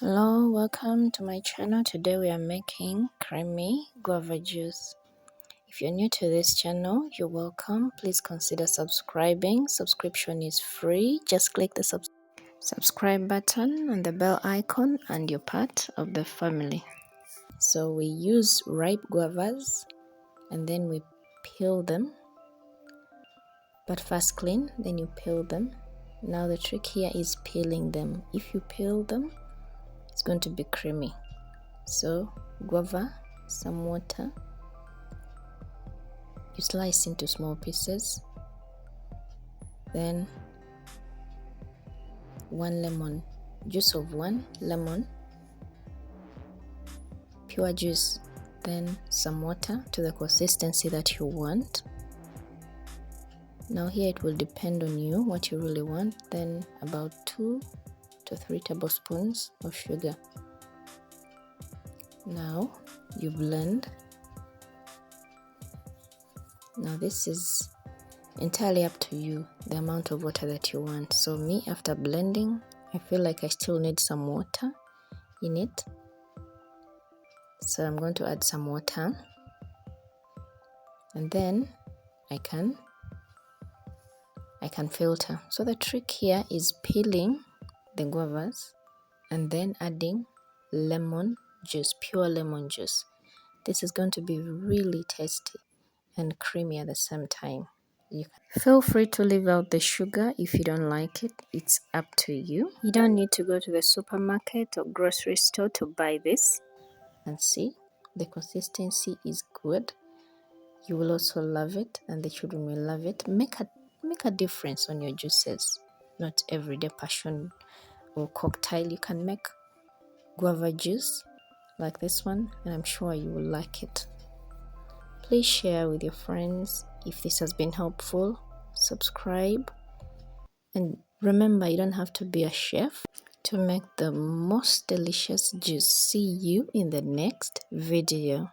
Hello, welcome to my channel. Today we are making creamy guava juice. If you're new to this channel, you're welcome. Please consider subscribing. Subscription is free. Just click the subscribe button and the bell icon and you're part of the family. So we use ripe guavas and then we peel them. But first clean, then you peel them. Now the trick here is peeling them. If you peel them, it's going to be creamy. So guava, some water, you slice into small pieces, then one lemon, juice of one lemon, pure juice, then some water to the consistency that you want. Now here it will depend on you what you really want. Then about 2 to 3 tablespoons of sugar. Now you blend. Now this is entirely up to you, the amount of water that you want. So me, after blending, I feel like I still need some water in it. So I'm going to add some water. And then I can filter. So the trick here is peeling the guavas and then adding lemon juice, pure lemon juice. This is going to be really tasty and creamy at the same time. You feel free to leave out the sugar if you don't like it. It's up to you. You don't need to go to the supermarket or grocery store to buy this. And see, the consistency is good. You will also love it and the children will love it. Make a difference on your juices. Not everyday passion or cocktail. You can make guava juice like this one and I'm sure you will like it. Please share with your friends if this has been helpful. Subscribe. And remember, you don't have to be a chef to make the most delicious juice. See you in the next video.